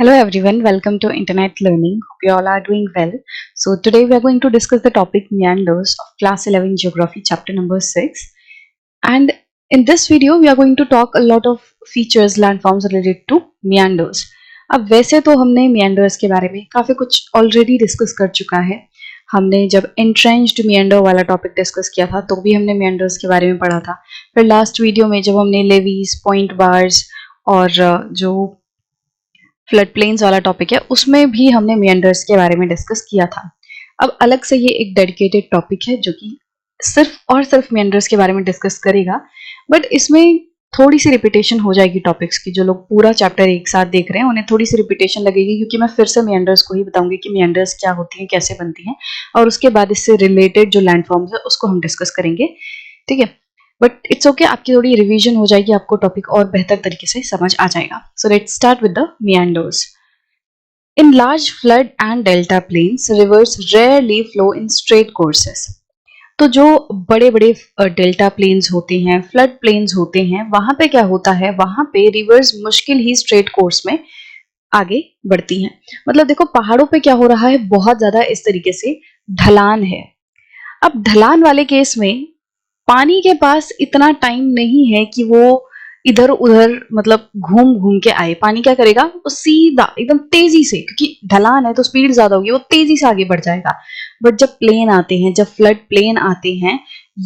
Hello everyone, welcome to Internet Learning. Hope you all are doing well. So today we are going to discuss the topic meanders of class 11 geography chapter number 6. And in this video we are going to talk a lot of features landforms related to meanders. अब वैसे तो हमने meanders के बारे में काफी कुछ already discuss कर चुका है. हमने जब entrenched meander वाला टॉपिक डिस्कस किया था तो भी हमने meanders के बारे में पढ़ा था. फिर लास्ट वीडियो में जब हमने levees, point bars और जो फ्लड प्लेन्स वाला टॉपिक है उसमें भी हमने मेंडर्स के बारे में डिस्कस किया था. अब अलग से ये एक डेडिकेटेड टॉपिक है जो कि सिर्फ और सिर्फ मेंडर्स के बारे में डिस्कस करेगा, बट इसमें थोड़ी सी रिपीटेशन हो जाएगी टॉपिक्स की. जो लोग पूरा चैप्टर एक साथ देख रहे हैं उन्हें थोड़ी सी रिपीटेशन लगेगी, क्योंकि मैं फिर से मेंडर्स को ही बताऊंगी कि मेंडर्स क्या होती हैं, कैसे बनती हैं, और उसके बाद इससे रिलेटेड जो लैंडफॉर्म्स है उसको हम डिस्कस करेंगे. ठीक है, बट इट्स ओके, आपकी थोड़ी रिवीजन हो जाएगी, आपको टॉपिक और बेहतर तरीके से समझ आ जाएगा. So let's start with the meanders. In large flood and delta plains, rivers rarely flow in straight courses. तो जो बड़े बड़े डेल्टा प्लेन्स होते हैं, फ्लड प्लेन्स होते हैं, वहां पे क्या होता है, वहां पे रिवर्स मुश्किल ही स्ट्रेट कोर्स में आगे बढ़ती हैं. मतलब देखो पहाड़ों पे क्या हो रहा है, बहुत ज्यादा इस तरीके से ढलान है. अब ढलान वाले केस में पानी के पास इतना टाइम नहीं है कि वो इधर उधर मतलब घूम घूम के आए. पानी क्या करेगा, वो सीधा एकदम तेजी से, क्योंकि ढलान है तो स्पीड ज्यादा होगी, वो तेजी से आगे बढ़ जाएगा. बट जब प्लेन आते हैं, जब फ्लड प्लेन आते हैं,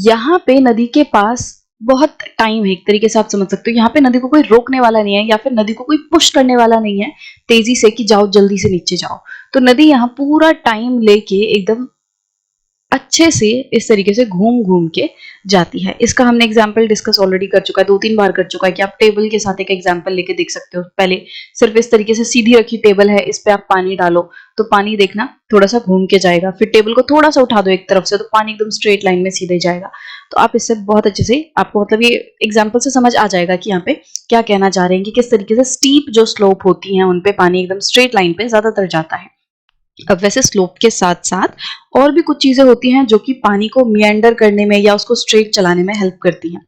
यहाँ पे नदी के पास बहुत टाइम है. एक तरीके से आप समझ सकते हो, यहाँ पे नदी को कोई रोकने वाला नहीं है, या फिर नदी को कोई पुश करने वाला नहीं है तेजी से कि जाओ जल्दी से नीचे जाओ. तो नदी यहाँ पूरा टाइम लेके एकदम अच्छे से इस तरीके से घूम घूम के जाती है. इसका हमने एग्जाम्पल डिस्कस ऑलरेडी कर चुका है, 2-3 बार कर चुका है, कि आप टेबल के साथ एक एग्जाम्पल लेके देख सकते हो. पहले सिर्फ इस तरीके से सीधी रखी टेबल है, इस पे आप पानी डालो तो पानी देखना थोड़ा सा घूम के जाएगा. फिर टेबल को थोड़ा सा उठा दो एक तरफ से तो पानी एकदम स्ट्रेट लाइन में सीधे जाएगा. तो आप इससे बहुत अच्छे से, आपको मतलब ये एग्जाम्पल से समझ आ जाएगा कि यहाँ पे क्या कहना चाह रहे हैं, कि किस तरीके से स्टीप जो स्लोप होती है उनपे पानी एकदम स्ट्रेट लाइन पे ज्यादातर जाता है. अब वैसे स्लोप के साथ साथ और भी कुछ चीजें होती हैं जो कि पानी को मिएंडर करने में या उसको स्ट्रेट चलाने में हेल्प करती हैं.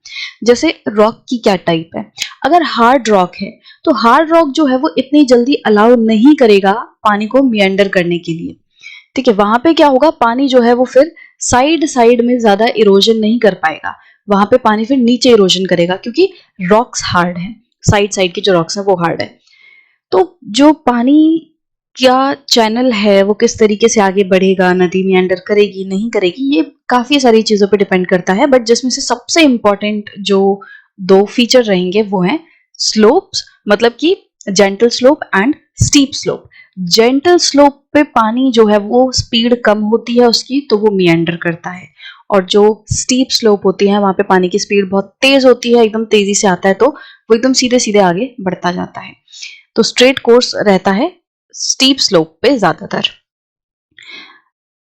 जैसे रॉक की क्या टाइप है, अगर हार्ड रॉक है तो हार्ड रॉक जो है वो इतनी जल्दी अलाउ नहीं करेगा पानी को मिएंडर करने के लिए. ठीक है, वहां पे क्या होगा, पानी जो है वो फिर साइड साइड में ज्यादा इरोजन नहीं कर पाएगा. वहां पे पानी फिर नीचे इरोजन करेगा, क्योंकि रॉक्स हार्ड है, साइड साइड के जो रॉक्स है वो हार्ड है. तो जो पानी क्या चैनल है वो किस तरीके से आगे बढ़ेगा, नदी मेंडर करेगी नहीं करेगी, ये काफी सारी चीजों पे डिपेंड करता है. बट जिसमें से सबसे इंपॉर्टेंट जो 2 फीचर रहेंगे वो हैं स्लोप्स, मतलब कि gentle slope and steep slope. Gentle slope पे पानी जो है वो स्पीड कम होती है उसकी, तो वो मेंडर करता है. और जो स्टीप स्लोप होती है वहां पे पानी की स्पीड बहुत तेज होती है, एकदम तेजी से आता है, तो वो एकदम सीधे सीधे आगे बढ़ता जाता है. तो स्ट्रेट कोर्स रहता है स्टीप स्लोप पे ज्यादातर.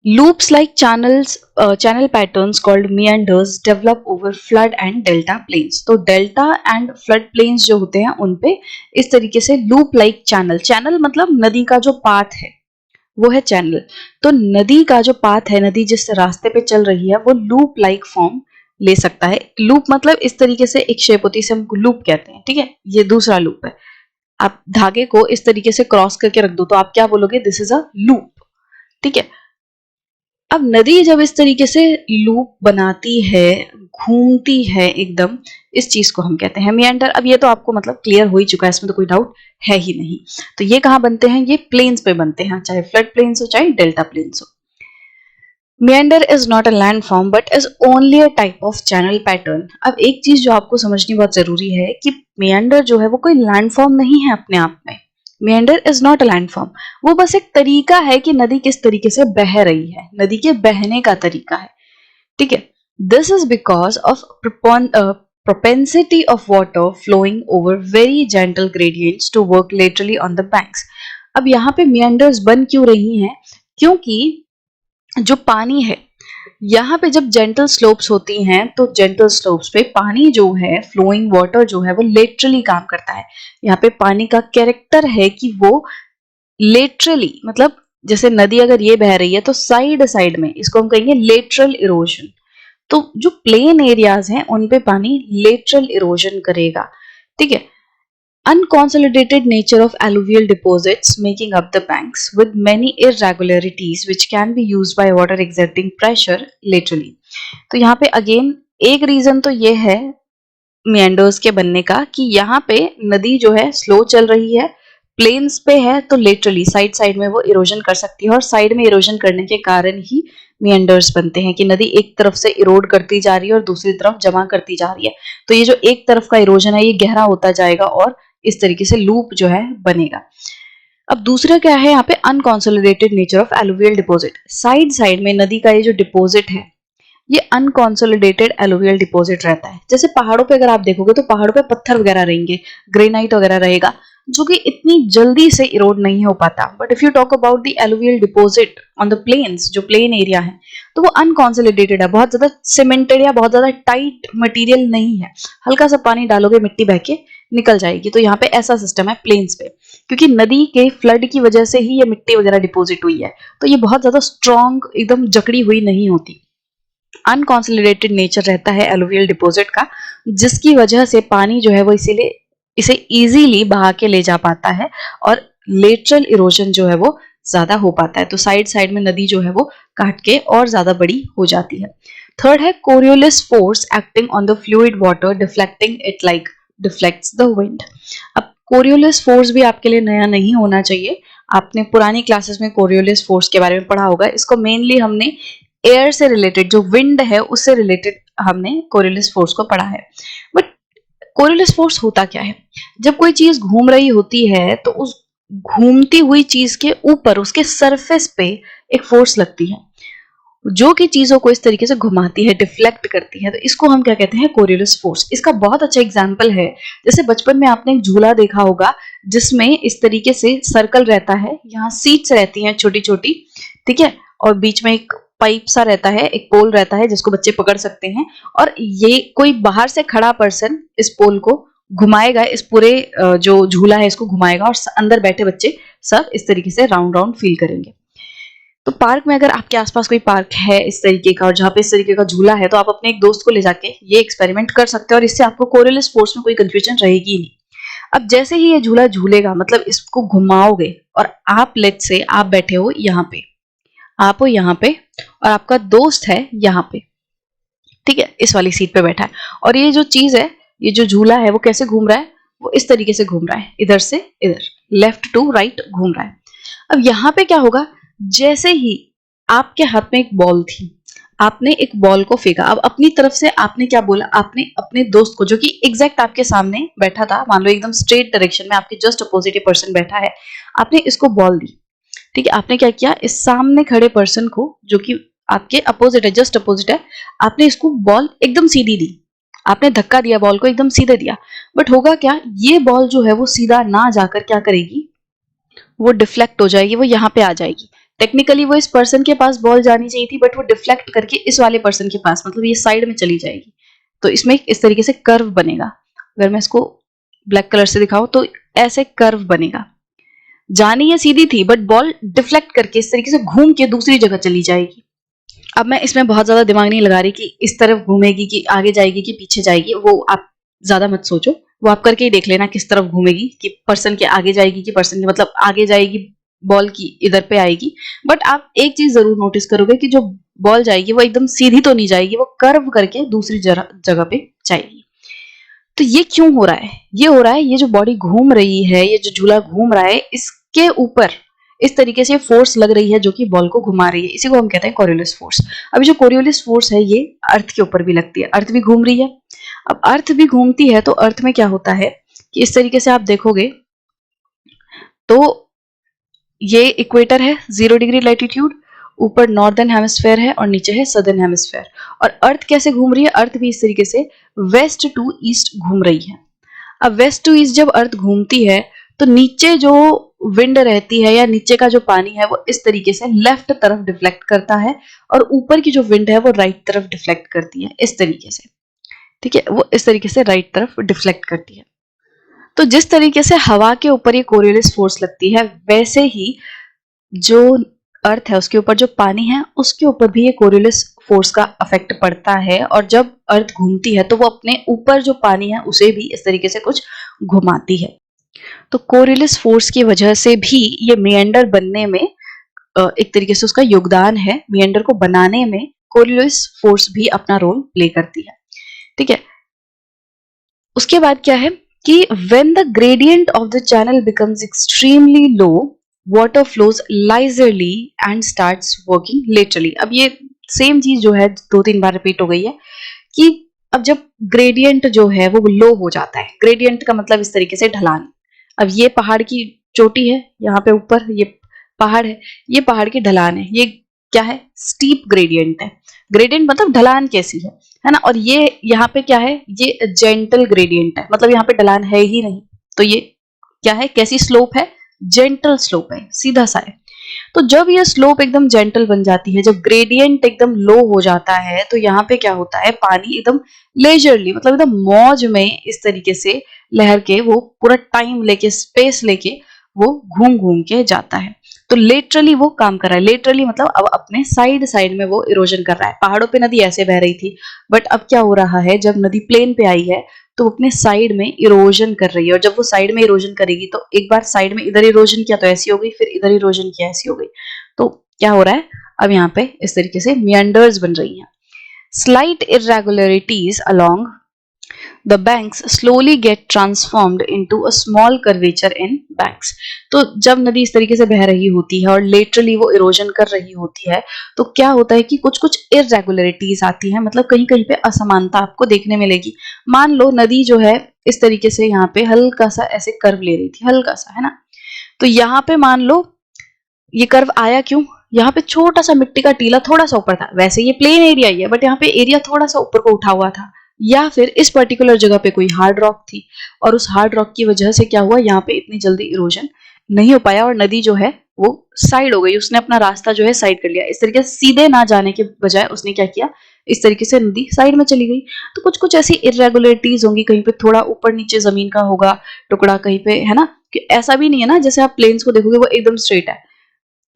Loops like channel patterns called meanders develop over flood and delta plains. तो डेल्टा एंड फ्लड प्लेन्स जो होते हैं उनपे इस तरीके से लूप लाइक चैनल, चैनल मतलब नदी का जो पाथ है वो है चैनल. तो नदी का जो पाथ है, नदी जिस रास्ते पे चल रही है वो लूप लाइक फॉर्म ले सकता है. लूप मतलब इस तरीके से एक शेप होती है, हम लूप कहते हैं. ठीक है, ये दूसरा लूप है. आप धागे को इस तरीके से क्रॉस करके रख दो तो आप क्या बोलोगे, दिस इज अ लूप. ठीक है, अब नदी जब इस तरीके से लूप बनाती है, घूमती है एकदम, इस चीज को हम कहते हैं मेंडर. अब ये तो आपको मतलब क्लियर हो ही चुका है, इसमें तो कोई डाउट है ही नहीं. तो ये कहाँ बनते हैं, ये प्लेन्स पे बनते हैं, चाहे फ्लड प्लेन्स हो चाहे डेल्टा प्लेन्स हो. Meander is not a landform but is only a type of channel pattern. अब एक चीज जो आपको समझनी बहुत जरूरी है कि meander जो है वो कोई लैंडफॉर्म नहीं है अपने आप में. meander is not a landform. वो बस एक तरीका है कि नदी किस तरीके से बह रही है, नदी के बहने का तरीका है. ठीक है, this is because of propensity of water flowing over very gentle gradients to work laterally on the banks. अब यहाँ पे meanders बन क्यों रही हैं, क्योंकि जो पानी है यहाँ पे जब जेंटल स्लोप्स होती हैं तो जेंटल स्लोप्स पे पानी जो है, फ्लोइंग वाटर जो है वो लेटरली काम करता है. यहाँ पे पानी का कैरेक्टर है कि वो लेटरली, मतलब जैसे नदी अगर ये बह रही है तो साइड साइड में, इसको हम कहेंगे लेटरल इरोजन. तो जो प्लेन एरियाज हैं उन पे पानी लेटरल इरोजन करेगा. ठीक है, unconsolidated nature of alluvial deposits making up the banks with many irregularities which can be used by water exerting pressure laterally. तो यहाँ पे अगेन एक रीजन तो ये है मियांडर्स के बनने का कि यहाँ पे नदी जो है स्लो चल रही है, प्लेन्स पे है, तो लेटरली साइड साइड में वो इरोजन कर सकती है और साइड में इरोजन करने के कारण ही मियांडर्स बनते हैं कि नदी एक तरफ से इरोड करती जा रही है और दूसरी तरफ जमा करती जा रही है। तो ये जो एक तरफ का इरोजन है ये गहरा होता जाएगा और इस तरीके से लूप जो है बनेगा। अब दूसरा क्या है यहाँ पे unconsolidated nature of alluvial deposit. Side side में नदी का ये जो डिपॉजिट है ये अनकॉन्सोलिडेटेड एलुवियल डिपॉजिट रहता है। जैसे पहाड़ों पे अगर आप देखोगे तो पहाड़ों पे पत्थर वगैरह रहेंगे, ग्रेनाइट वगैरह रहेगा जो कि इतनी जल्दी से इरोड नहीं हो पाता। But if you talk about the alluvial deposit on the plains, जो प्लेन एरिया है, तो वो अनकॉन्सोलिडेटेड है, बहुत ज्यादा सीमेंटेड या बहुत ज्यादा टाइट मटेरियल नहीं है। हल्का सा पानी डालोगे मिट्टी बह के निकल जाएगी। तो यहाँ पे ऐसा सिस्टम है प्लेन्स पे, क्योंकि नदी के फ्लड की वजह से ही ये मिट्टी वगैरह डिपॉजिट हुई है, तो ये बहुत ज्यादा स्ट्रॉन्ग एकदम जकड़ी हुई नहीं होती। अनकॉन्सोलिडेटेड नेचर रहता है एलुवियल डिपॉजिट का, जिसकी वजह से पानी जो है वो इसीलिए इसे इजीली बहा के ले जा पाता है और लेटरल इरोजन जो है वो ज्यादा हो पाता है। तो साइड साइड में नदी जो है वो काट के और ज्यादा बड़ी हो जाती है। थर्ड है Coriolis force acting on the fluid water deflecting it like deflects the wind. अब कोरियोलिस फोर्स भी आपके लिए नया नहीं होना चाहिए, आपने पुरानी क्लासेस में कोरियोलिस फोर्स के बारे में पढ़ा होगा। इसको मेनली हमने एयर से रिलेटेड, जो विंड है उससे रिलेटेड हमने कोरियोलिस फोर्स को पढ़ा है। बट कोरियोलिस फोर्स होता क्या है? जब कोई चीज घूम रही होती है तो उस घूमती हुई चीज के ऊपर, उसके सरफेस पे एक फोर्स लगती है जो कि चीजों को इस तरीके से घुमाती है, डिफ्लेक्ट करती है। तो इसको हम क्या कहते हैं? Coriolis force. इसका बहुत अच्छा एग्जांपल है, जैसे बचपन में आपने एक झूला देखा होगा जिसमें इस तरीके से सर्कल रहता है, यहाँ सीट्स रहती हैं छोटी छोटी, ठीक है, और बीच में एक पाइप सा रहता है, एक पोल रहता है जिसको बच्चे पकड़ सकते हैं, और ये कोई बाहर से खड़ा पर्सन इस पोल को घुमाएगा, इस पूरे जो झूला है इसको घुमाएगा और अंदर बैठे बच्चे सब इस तरीके से राउंड राउंड फील करेंगे। तो पार्क में अगर आपके आसपास कोई पार्क है इस तरीके का और जहाँ पे इस तरीके का झूला है, तो आप अपने एक दोस्त को ले जाके ये एक्सपेरिमेंट कर सकते हैं और इससे आपको कोरियोलिस फोर्स में कोई कंफ्यूजन रहेगी ही नहीं। अब जैसे ही ये झूला झूलेगा, मतलब इसको घुमाओगे और आप लेट्स से आप बैठे हो यहाँ पे, आप हो यहाँ पे और आपका दोस्त है यहाँ पे, ठीक है, इस वाली सीट पे बैठा है, और ये जो चीज है, ये जो झूला है वो कैसे घूम रहा है? वो इस तरीके से घूम रहा है, इधर से इधर, लेफ्ट टू राइट घूम रहा है। अब यहाँ पे क्या होगा? जैसे ही आपके हाथ में एक बॉल थी, आपने एक बॉल को फेंका। अब अपनी तरफ से आपने क्या बोला? आपने अपने दोस्त को, जो कि एग्जैक्ट आपके सामने बैठा था, मान लो एकदम स्ट्रेट डायरेक्शन में आपके जस्ट अपोजिट पर्सन बैठा है, आपने इसको बॉल दी, ठीक है। आपने क्या किया? इस सामने खड़े पर्सन को, जो कि आपके अपोजिट है, जस्ट अपोजिट है, आपने इसको बॉल एकदम सीधी दी, आपने धक्का दिया, बॉल को एकदम सीधे दिया। बट होगा क्या? ये बॉल जो है वो सीधा ना जाकर क्या करेगी? वो डिफ्लेक्ट हो जाएगी, वो यहाँ पे आ जाएगी। टेक्निकली वो इस पर्सन के पास बॉल जानी चाहिए थी, बट वो डिफ्लेक्ट करके इस वाले पर्सन के पास, मतलब ये साइड में चली जाएगी। तो इसमें इस तरीके से कर्व बनेगा। अगर मैं इसको ब्लैक कलर से दिखाऊं तो ऐसे कर्व बनेगा। जानी ये सीधी थी, बट बॉल डिफ्लेक्ट करके इस तरीके से घूम के दूसरी जगह चली जाएगी। अब मैं इसमें बहुत ज्यादा दिमाग नहीं लगा रही कि इस तरफ घूमेगी कि आगे जाएगी कि पीछे जाएगी, वो आप ज्यादा मत सोचो, वो आप करके ही देख लेना किस तरफ घूमेगी, कि पर्सन के आगे जाएगी कि पर्सन के, मतलब आगे जाएगी बॉल की इधर पे आएगी। बट आप एक चीज जरूर नोटिस करोगे कि जो बॉल जाएगी वो एकदम सीधी तो नहीं जाएगी, वो कर्व करके दूसरी जगह पे जाएगी। तो ये क्यों हो रहा है? ये हो रहा है, ये जो बॉडी घूम रही है, ये जो झूला घूम रहा है, इसके ऊपर इस तरीके से फोर्स लग रही है जो कि बॉल को घुमा रही है। इसी को हम कहते हैं कोरियोलिस फोर्स। अभी जो कोरियोलिस फोर्स है ये अर्थ के ऊपर भी लगती है, अर्थ भी घूम रही है। अब अर्थ भी घूमती है तो अर्थ में क्या होता है कि इस तरीके से आप देखोगे तो ये इक्वेटर है, 0 डिग्री लैटिट्यूड, ऊपर नॉर्दर्न हेमिस्फेयर है और नीचे है सदर्न हेमिस्फेयर। और अर्थ कैसे घूम रही है? अर्थ भी इस तरीके से वेस्ट टू ईस्ट घूम रही है। अब वेस्ट टू ईस्ट जब अर्थ घूमती है तो नीचे जो विंड रहती है या नीचे का जो पानी है वो इस तरीके से लेफ्ट तरफ डिफ्लेक्ट करता है, और ऊपर की जो विंड है वो राइट तरफ डिफ्लेक्ट करती है, इस तरीके से, ठीक है, वो इस तरीके से राइट तरफ डिफ्लेक्ट करती है। तो जिस तरीके से हवा के ऊपर ये कोरियोलिस फोर्स लगती है, वैसे ही जो अर्थ है उसके ऊपर जो पानी है उसके ऊपर भी ये कोरियोलिस फोर्स का इफेक्ट पड़ता है। और जब अर्थ घूमती है तो वो अपने ऊपर जो पानी है उसे भी इस तरीके से कुछ घुमाती है। तो कोरियलिस फोर्स की वजह से भी ये मेंडर बनने में एक तरीके से उसका योगदान है। मेंडर को बनाने में कोरियलिस फोर्स भी अपना रोल प्ले करती है। ठीक है, उसके बाद क्या है कि when the gradient of the channel becomes extremely low, water flows leisurely and starts working laterally। अब ये सेम चीज जो है 2-3 बार रिपीट हो गई है कि अब जब ग्रेडियंट जो है वो लो हो जाता है, ग्रेडियंट का मतलब इस तरीके से ढलान। अब ये पहाड़ की चोटी है, यहाँ पे ऊपर ये पहाड़ है, ये पहाड़ की ढलान है, ये क्या है, स्टीप ग्रेडियंट है। ग्रेडियंट मतलब ढलान कैसी है ना। और ये यहाँ पे क्या है, ये जेंटल ग्रेडियंट है, मतलब यहाँ पे ढलान है ही नहीं। तो ये क्या है, कैसी स्लोप है, जेंटल स्लोप है, सीधा सा है। तो जब ये स्लोप एकदम जेंटल बन जाती है, जब ग्रेडियंट एकदम लो हो जाता है, तो यहाँ पे क्या होता है, पानी एकदम लेजरली मतलब एकदम मौज में इस तरीके से लहर के वो पूरा टाइम लेके, स्पेस लेके वो घूम घूम के जाता है। तो लेटरली वो काम कर रहा है। लेटरली मतलब अब अपने साइड साइड में वो इरोजन कर रहा है। पहाड़ों पे नदी ऐसे बह रही थी, बट अब क्या हो रहा है, जब नदी प्लेन पे आई है तो वो अपने साइड में इरोजन कर रही है। और जब वो साइड में इरोजन करेगी तो एक बार साइड में इधर इरोजन किया तो ऐसी हो गई, फिर इधर इरोजन किया ऐसी हो गई। तो क्या हो रहा है, अब यहाँ पे इस तरीके से मियंडर्स बन रही हैं। Slight irregularities along the banks slowly get transformed into a small curvature in banks। तो जब नदी इस तरीके से बह रही होती है और लेटरली वो इरोजन कर रही होती है, तो क्या होता है कि कुछ कुछ इरेगुलरिटीज आती है, मतलब कहीं कहीं पे असमानता आपको देखने मिलेगी। मान लो नदी जो है इस तरीके से यहाँ पे हल्का सा ऐसे कर्व ले रही थी, हल्का सा, है ना। तो यहाँ पे मान लो ये कर्व आया क्यों, यहाँ पे छोटा सा मिट्टी का टीला थोड़ा सा ऊपर था, वैसे ये प्लेन एरिया ही है बट यहाँ पे एरिया थोड़ा सा ऊपर को उठा हुआ था, या फिर इस पर्टिकुलर जगह पे कोई हार्ड रॉक थी और उस हार्ड रॉक की वजह से क्या हुआ, यहाँ पे इतनी जल्दी इरोजन नहीं हो पाया और नदी जो है वो साइड हो गई, उसने अपना रास्ता जो है साइड कर लिया। इस तरीके से सीधे ना जाने के बजाय उसने क्या किया, इस तरीके से नदी साइड में चली गई। तो कुछ कुछ ऐसी इरेगुलरिटीज होंगी, कहीं पे थोड़ा ऊपर नीचे जमीन का होगा टुकड़ा, कहीं पे, है ना, कि ऐसा भी नहीं है ना जैसे आप प्लेन्स को देखोगे वो एकदम स्ट्रेट है।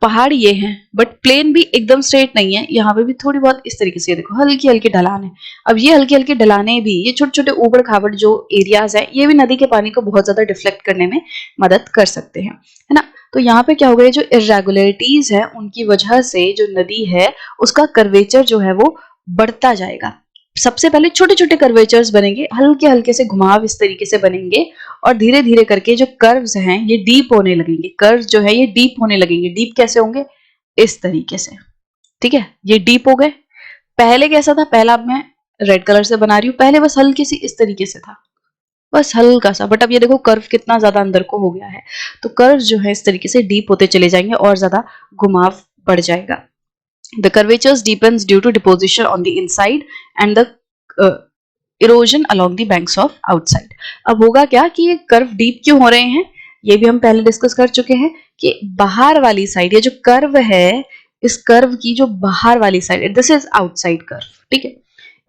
पहाड़ ये हैं बट प्लेन भी एकदम स्ट्रेट नहीं है, यहाँ पे भी थोड़ी बहुत इस तरीके से देखो हल्की हल्की ढलान है। अब ये हल्की हल्की ढलाने भी, ये छोटे छोटे ऊबड़ खाबड़ जो एरियाज है, ये भी नदी के पानी को बहुत ज्यादा डिफ्लेक्ट करने में मदद कर सकते हैं, है ना। तो यहाँ पे क्या हो गया, जो इरेगुलरिटीज है उनकी वजह से जो नदी है उसका कर्वेचर जो है वो बढ़ता जाएगा। सबसे पहले छोटे छोटे कर्वेचर्स बनेंगे, हल्के हल्के से घुमाव इस तरीके से बनेंगे और धीरे धीरे करके जो कर्व्स हैं ये डीप होने लगेंगे। कर्व्स जो है ये डीप होने लगेंगे। डीप कैसे होंगे, इस तरीके से, ठीक है, ये डीप हो गए। पहले कैसा था, पहला अब मैं रेड कलर से बना रही हूँ, पहले बस हल्की सी इस तरीके से था, बस हल्का सा, बट अब ये देखो कर्व कितना ज्यादा अंदर को हो गया है। तो कर्व जो है इस तरीके से डीप होते चले जाएंगे और ज्यादा घुमाव बढ़ जाएगा। The curvatures deepens due to deposition on the inside and the erosion along the banks of outside। अब होगा क्या कि ये कर्व डीप क्यों हो रहे हैं, ये भी हम पहले डिस्कस कर चुके हैं कि बाहर वाली साइड, ये जो कर्व है, इस कर्व की जो बाहर वाली side, this is outside curve, ठीक है।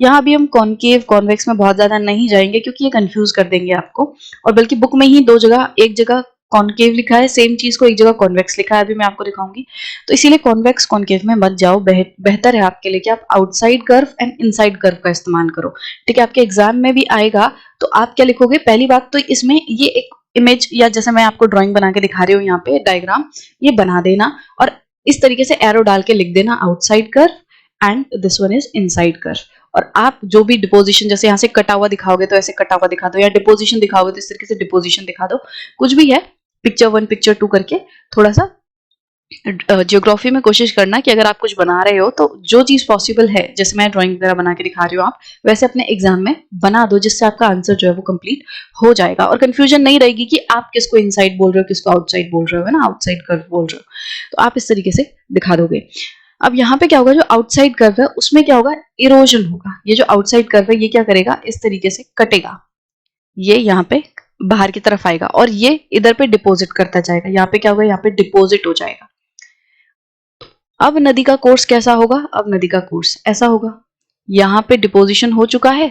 यहाँ भी हम कॉनकेव कॉन्वेक्स में बहुत ज्यादा नहीं जाएंगे क्योंकि ये कंफ्यूज कर देंगे आपको, और बल्कि बुक में ही दो जगह, एक जगह कॉनकेव लिखा है सेम चीज को, एक जगह कॉन्वेक्स लिखा है, अभी मैं आपको दिखाऊंगी। तो इसीलिए कॉन्वेक्स कॉनकेव में मत जाओ, बेहतर है आपके लिए कि आप outside curve and inside curve का इस्तेमाल करो, ठीक है। आपके एग्जाम में भी आएगा तो आप क्या लिखोगे, पहली बात तो इसमें ये एक इमेज, या जैसे मैं आपको ड्राइंग बना के दिखा रही हूँ यहाँ पे डायग्राम, ये बना देना और इस तरीके से एरो डाल के लिख देना outside curve and this one is inside curve. और आप जो भी डिपोजिशन, जैसे यहाँ से कटा हुआ दिखाओगे तो ऐसे कटा हुआ दिखा दो, या डिपोजिशन दिखाओगे तो इस तरीके से डिपोजिशन दिखा दो, कुछ भी है, पिक्चर 1 पिक्चर 2 करके थोड़ा सा ज्योग्राफी में कोशिश करना कि अगर आप कुछ बना रहे हो तो जो चीज पॉसिबल है, जैसे मैं ड्राइंग वगैरह बना के दिखा रही हूँ, आप वैसे अपने एग्जाम में बना दो, जिससे आपका आंसर जो है वो कंप्लीट हो जाएगा और कंफ्यूजन नहीं रहेगी कि आप किसको इनसाइड बोल रहे हो किसको आउटसाइड बोल रहे हो, है ना, आउटसाइड कर्व बोल रहे हो, तो आप इस तरीके से दिखा दोगे। अब यहाँ पे क्या होगा, जो आउटसाइड कर्व है उसमें क्या होगा, इरोजन होगा। ये जो आउटसाइड कर्व है ये क्या करेगा, इस तरीके से कटेगा, ये यहाँ पे बाहर की तरफ आएगा और ये इधर पे डिपॉजिट करता जाएगा। यहाँ पे क्या होगा, यहाँ पे डिपॉजिट हो जाएगा। अब नदी का कोर्स कैसा होगा, अब नदी का कोर्स ऐसा होगा, यहाँ पे डिपोजिशन हो चुका है,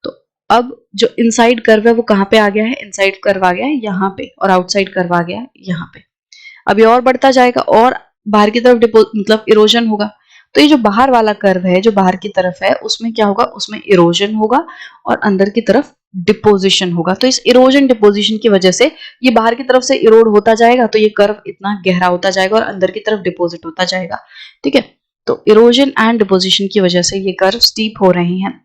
तो अब जो इनसाइड कर्व है वो कहाँ पे आ गया है, इनसाइड कर्व आ गया है यहाँ पे, और आउटसाइड कर्व आ गया है यहाँ पे। अब ये और बढ़ता जाएगा और बाहर की तरफ मतलब इरोजन होगा। तो ये जो बाहर वाला कर्व है, जो बाहर की तरफ है, उसमें क्या होगा, उसमें इरोजन होगा और अंदर की तरफ डिपोजिशन होगा। तो इस इरोजन डिपोजिशन की वजह से ये बाहर की तरफ से इरोड होता जाएगा, तो ये कर्व इतना गहरा होता जाएगा और अंदर की तरफ डिपोजिट होता जाएगा। ठीक है, तो इरोजन एंड डिपोजिशन की वजह से ये कर्व स्टीप हो रहे हैं।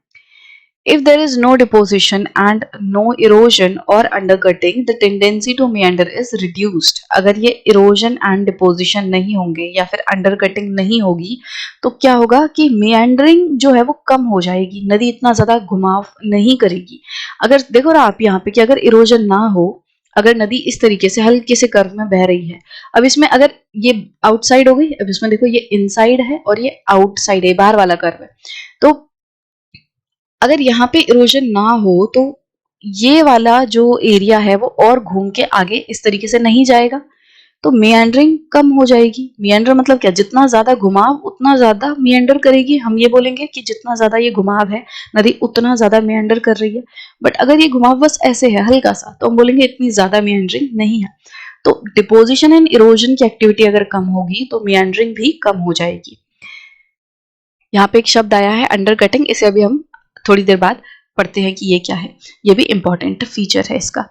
If there is no deposition and no erosion or undercutting, the tendency to meander is reduced. अगर ये erosion and deposition नहीं होंगे या फिर undercutting नहीं होगी तो क्या होगा कि meandering जो है वो कम हो जाएगी, नदी इतना ज्यादा घुमाव नहीं करेगी। अगर देखो ना आप यहाँ पे कि अगर erosion ना हो, अगर नदी इस तरीके से हल्के से कर्व में बह रही है, अब इसमें अगर ये आउटसाइड हो गई, अब इसमें देखो ये इनसाइड है और ये आउटसाइड है, बाहर वाला कर्व है, तो अगर यहाँ पे इरोजन ना हो तो ये वाला जो एरिया है वो और घूम के आगे इस तरीके से नहीं जाएगा, तो मियांडरिंग कम हो जाएगी। मियांडर मतलब क्या, जितना ज्यादा घुमाव उतना ज्यादा मियांडर करेगी। हम ये बोलेंगे कि जितना ज्यादा ये घुमाव है नदी उतना ज्यादा मियांडर कर रही है, बट अगर ये घुमाव बस ऐसे है हल्का सा तो हम बोलेंगे इतनी ज्यादा मियांडरिंग नहीं है। तो डिपोजिशन एंड इरोजन की एक्टिविटी अगर कम होगी तो मियांडरिंग भी कम हो जाएगी। यहाँ पे एक शब्द आया है अंडर कटिंग, इसे अभी हम थोड़ी देर बाद पढ़ते हैं कि ये क्या है, ये भी इंपॉर्टेंट फीचर है इसका।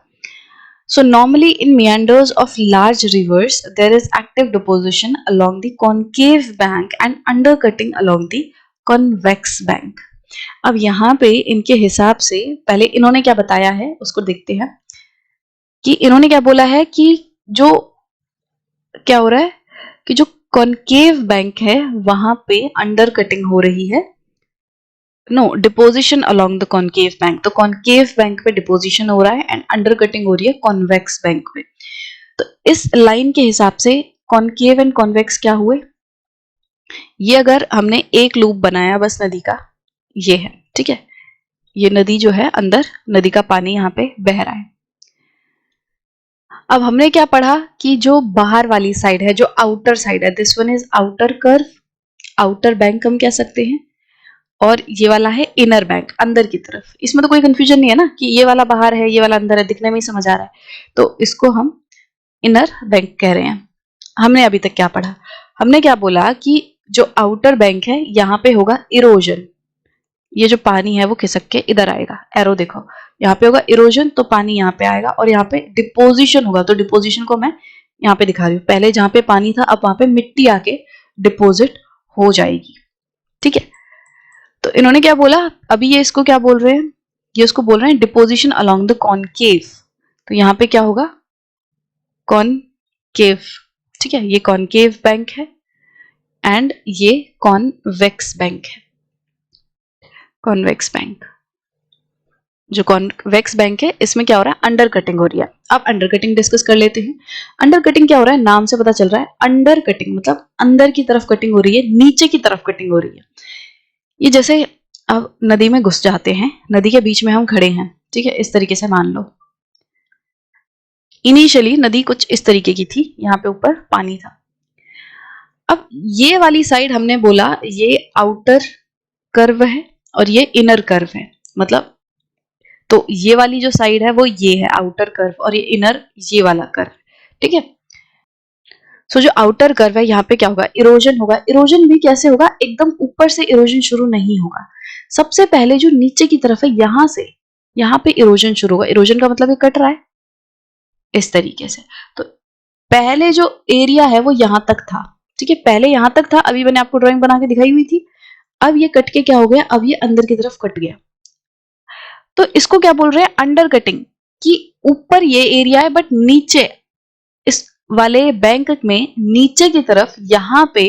So normally in meanders of large rivers there is active deposition along the concave bank and undercutting along the convex bank. अब यहाँ पे इनके हिसाब से पहले इन्होंने क्या बताया है उसको देखते हैं कि इन्होंने क्या बोला है कि जो क्या हो रहा है कि जो कॉनकेव बैंक है वहां पे अंडरकटिंग हो रही है, no deposition along the concave bank, तो कॉनकेव बैंक पे डिपोजिशन हो रहा है एंड अंडर कटिंग हो रही है कॉन्वेक्स बैंक पे। तो इस लाइन के हिसाब से कॉनकेव एंड कॉन्वेक्स क्या हुए, ये अगर हमने एक लूप बनाया बस नदी का, ये है, ठीक है, ये नदी जो है अंदर नदी का पानी यहाँ पे बह रहा है। अब हमने क्या पढ़ा कि जो बाहर वाली साइड है, जो आउटर साइड है, this one is outer curve, outer bank हम कह सकते हैं, और ये वाला है इनर बैंक, अंदर की तरफ। इसमें तो कोई कंफ्यूजन नहीं है ना कि ये वाला बाहर है ये वाला अंदर है, दिखने में ही समझ आ रहा है, तो इसको हम इनर बैंक कह रहे हैं। हमने अभी तक क्या पढ़ा, हमने क्या बोला कि जो आउटर बैंक है यहाँ पे होगा इरोजन, ये जो पानी है वो खिसक के इधर आएगा, एरो देखो यहाँ पे होगा इरोजन, तो पानी यहाँ पे आएगा, और यहाँ पे डिपोजिशन होगा, तो डिपोजिशन को मैं यहाँ पे दिखा रही हूँ, पहले जहाँ पे पानी था अब वहां पे मिट्टी आके डिपोजिट हो जाएगी। ठीक है, तो इन्होंने क्या बोला, अभी ये इसको क्या बोल रहे हैं, ये इसको बोल रहे हैं डिपोजिशन अलोंग द कॉनकेव, तो यहाँ पे क्या होगा कॉनकेव। ठीक है, ये कॉनकेव बैंक है एंड ये कॉन्वेक्स बैंक है, कॉन्वेक्स बैंक। जो कॉन्वेक्स बैंक है इसमें क्या हो रहा है, अंडर कटिंग हो रही है। अब अंडर कटिंग डिस्कस कर लेते हैं। अंडर कटिंग क्या हो रहा है, नाम से पता चल रहा है, अंडर कटिंग मतलब अंदर की तरफ कटिंग हो रही है, नीचे की तरफ कटिंग हो रही है। ये जैसे अब नदी में घुस जाते हैं, नदी के बीच में हम खड़े हैं, ठीक है, इस तरीके से मान लो। इनिशियली नदी कुछ इस तरीके की थी, यहाँ पे ऊपर पानी था। अब ये वाली साइड हमने बोला ये आउटर कर्व है और ये इनर कर्व है, मतलब तो ये वाली जो साइड है वो ये है आउटर कर्व और ये इनर ये वाला कर्व। ठीक है, सो जो आउटर कर्व है यहाँ पे क्या होगा, इरोजन होगा। इरोजन भी कैसे होगा, एकदम ऊपर से इरोजन शुरू नहीं होगा, सबसे पहले जो नीचे की तरफ है यहां से यहाँ पे इरोजन शुरू होगा। इरोजन का मतलब ये कट रहा है इस तरीके से, तो पहले जो एरिया है वो यहां तक था, ठीक है, पहले यहां तक था, अभी मैंने आपको ड्राइंग बना के दिखाई हुई थी। अब ये कट के क्या हो गया, अब ये अंदर की तरफ कट गया, तो इसको क्या बोल रहे हैं, अंडर कटिंग, कि ऊपर ये एरिया है बट नीचे इस वाले बैंक में नीचे की तरफ यहाँ पे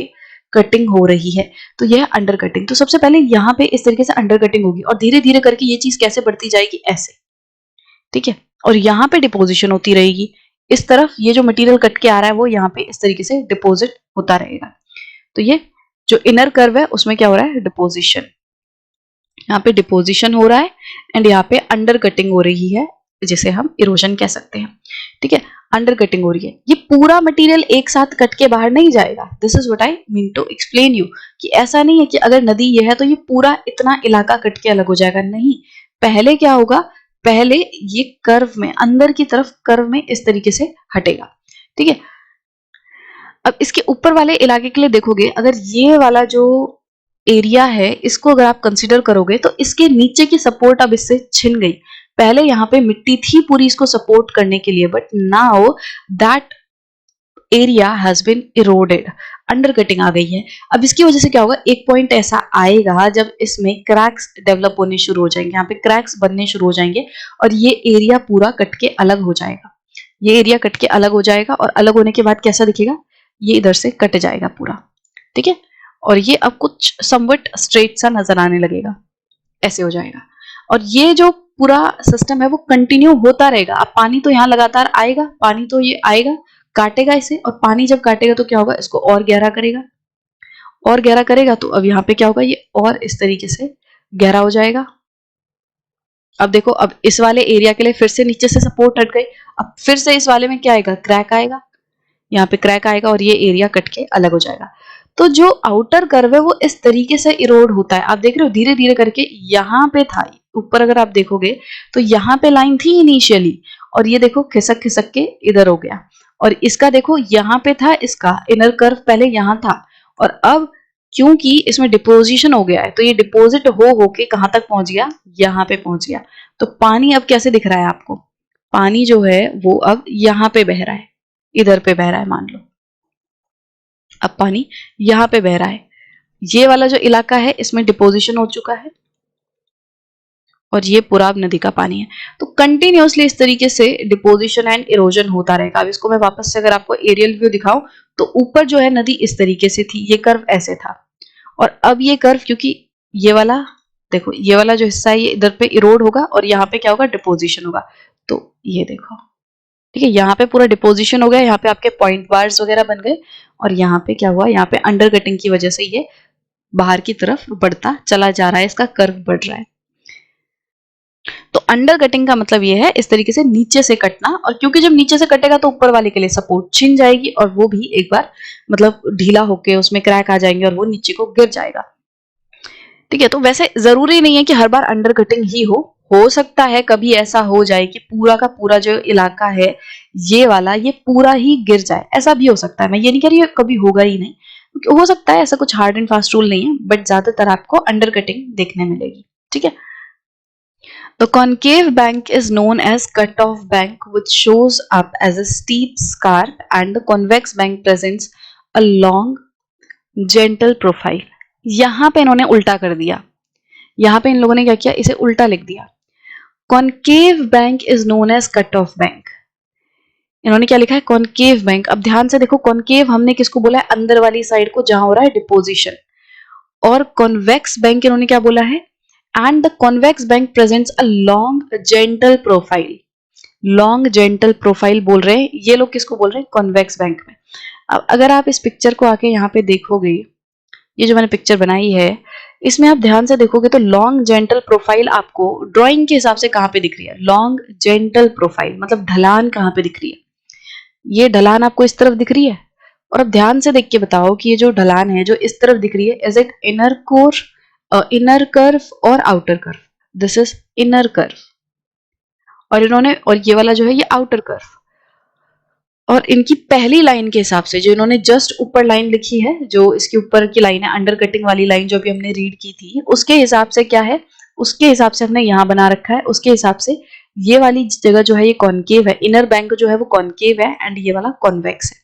कटिंग हो रही है, तो यह अंडर कटिंग। तो सबसे पहले यहाँ पे इस तरीके से अंडर कटिंग होगी और धीरे धीरे करके ये चीज कैसे बढ़ती जाएगी, ऐसे, ठीक है, और यहाँ पे डिपोजिशन होती रहेगी, इस तरफ ये जो मटेरियल कट के आ रहा है वो यहाँ पे इस तरीके से डिपोजिट होता रहेगा। तो ये जो इनर कर्व है उसमें क्या हो रहा है, डिपोजिशन, यहाँ पे डिपोजिशन हो रहा है एंड यहाँ पे अंडर कटिंग हो रही है, जिसे हम इरोजन कह सकते हैं। ठीक है, अंडर कटिंग हो रही है, ये पूरा मटेरियल एक साथ कट के बाहर नहीं जाएगा। This is what I mean to explain you, कि ऐसा नहीं है कि अगर नदी ये है तो ये पूरा इतना इलाका कट के अलग हो जाएगा, नहीं, पहले क्या होगा, पहले ये कर्व में अंदर की तरफ कर्व में इस तरीके से हटेगा। ठीक है, अब इसके ऊपर वाले इलाके के लिए देखोगे, अगर ये वाला जो एरिया है इसको अगर आप कंसीडर करोगे तो इसके नीचे की सपोर्ट अब इससे छिन गई। पहले यहाँ पे मिट्टी थी पूरी इसको सपोर्ट करने के लिए, but now that area has been eroded, undercutting आ गई है। अब इसकी वजह से क्या होगा, एक पॉइंट ऐसा आएगा जब इसमें क्रैक्स डेवलप होने शुरू हो जाएंगे, यहाँ पे क्रैक्स बनने शुरू हो जाएंगे और ये एरिया पूरा कट के अलग हो जाएगा। ये एरिया कट के अलग हो जाएगा और अलग होने के बाद कैसा दिखेगा, ये इधर से कट जाएगा पूरा, ठीक है। और ये अब कुछ समवट स्ट्रेट सा नजर आने लगेगा, ऐसे हो जाएगा। और ये जो पूरा सिस्टम है वो कंटिन्यू होता रहेगा। अब पानी तो यहाँ लगातार आएगा, पानी तो ये आएगा, काटेगा इसे, और पानी जब काटेगा तो क्या होगा, इसको और गहरा करेगा, और गहरा करेगा तो अब यहाँ पे क्या होगा, ये और इस तरीके से गहरा हो जाएगा। अब देखो, अब इस वाले एरिया के लिए फिर से नीचे से सपोर्ट हट गई, अब फिर से इस वाले में क्या आएगा, क्रैक आएगा, यहाँ पे क्रैक आएगा और ये एरिया कट के अलग हो जाएगा। तो जो आउटर कर्व है वो इस तरीके से इरोड होता है। आप देख रहे हो धीरे धीरे करके, यहाँ पे था ऊपर, अगर आप देखोगे तो यहाँ पे लाइन थी इनिशियली, और ये देखो खिसक खिसक के इधर हो गया। और इसका देखो यहाँ पे था, इसका इनर कर्व पहले यहाँ था, और अब क्योंकि इसमें डिपोजिशन हो गया है तो ये डिपोजिट हो के कहाँ तक पहुंच गया, यहाँ पे पहुंच गया। तो पानी अब कैसे दिख रहा है आपको, पानी जो है वो अब यहाँ पे बह रहा है, इधर पे बह रहा है मान लो, अब पानी यहाँ पे बह रहा है। ये वाला जो इलाका है इसमें डिपोजिशन हो चुका है और ये पूरा अब नदी का पानी है। तो कंटिन्यूअसली इस तरीके से डिपोजिशन एंड इरोजन होता रहेगा। अब इसको मैं वापस से अगर आपको एरियल व्यू दिखाऊं तो ऊपर जो है नदी इस तरीके से थी, ये कर्व ऐसे था, और अब ये कर्व क्योंकि ये वाला देखो, ये वाला जो हिस्सा है ये इधर पे इरोड होगा और यहाँ पे क्या होगा, डिपोजिशन होगा। तो ये देखो, ठीक है, यहाँ पे पूरा डिपोजिशन हो गया, यहाँ पे आपके पॉइंट बार्स वगैरह बन गए, और यहाँ पे क्या हुआ, यहाँ पे अंडर कटिंग की वजह से ये बाहर की तरफ बढ़ता चला जा रहा है, इसका कर्व बढ़ रहा है। तो अंडर कटिंग का मतलब ये है इस तरीके से नीचे से कटना, और क्योंकि जब नीचे से कटेगा तो ऊपर वाले के लिए सपोर्ट छिन जाएगी और वो भी एक बार मतलब ढीला होके उसमें क्रैक आ जाएंगे और वो नीचे को गिर जाएगा, ठीक है। तो वैसे जरूरी नहीं है कि हर बार अंडर कटिंग ही हो सकता है कभी ऐसा हो जाए कि पूरा का पूरा जो इलाका है ये वाला, ये पूरा ही गिर जाए, ऐसा भी हो सकता है। मैं ये नहीं कह रही कभी होगा ही नहीं, हो सकता है, ऐसा कुछ हार्ड एंड फास्ट रूल नहीं है, बट ज्यादातर आपको अंडर कटिंग देखने मिलेगी, ठीक है। The concave bank is known as cut-off bank, which shows up as a steep scarp, and the convex bank presents a long, gentle profile. यहाँ पे इन्होंने उल्टा कर दिया, यहाँ पे इन लोगों ने क्या किया, इसे उल्टा लिख दिया। Concave bank is known as cut off bank, इन्होंने क्या लिखा है, कॉनकेव बैंक। अब ध्यान से देखो, कॉनकेव हमने किसको बोला है, अंदर वाली साइड को जहां हो रहा है डिपोजिशन, और कॉन्वेक्स बैंक इन्होंने क्या बोला है, and the convex bank presents a long gentle profile. Long gentle profile बोल रहे हैं ये लोग, किसको बोल रहे हैं, कॉन्वेक्स बैंक में। अब अगर आप इस पिक्चर को आके यहाँ पे देखोगे, ये जो मैंने पिक्चर बनाई है इसमें आप ध्यान से देखोगे तो लॉन्ग जेंटल प्रोफाइल आपको ड्राइंग के हिसाब से कहाँ पे दिख रही है, लॉन्ग जेंटल प्रोफाइल मतलब ढलान कहाँ पे दिख रही है, ये ढलान आपको इस तरफ दिख रही है। और अब ध्यान से देख के बताओ कि ये जो ढलान है जो इस तरफ दिख रही है, is it inner core, inner curve और outer curve, this is inner curve, और इन्होंने, और ये वाला जो है ये आउटर कर्व। और इनकी पहली लाइन के हिसाब से जो इन्होंने जस्ट ऊपर लाइन लिखी है, जो इसके ऊपर की लाइन है अंडर कटिंग वाली लाइन जो अभी हमने रीड की थी, उसके हिसाब से क्या है, उसके हिसाब से हमने यहाँ बना रखा है, उसके हिसाब से ये वाली जगह जो है ये कॉनकेव है, इनर बैंक जो है वो कॉनकेव है एंड ये वाला कॉन्वेक्स है।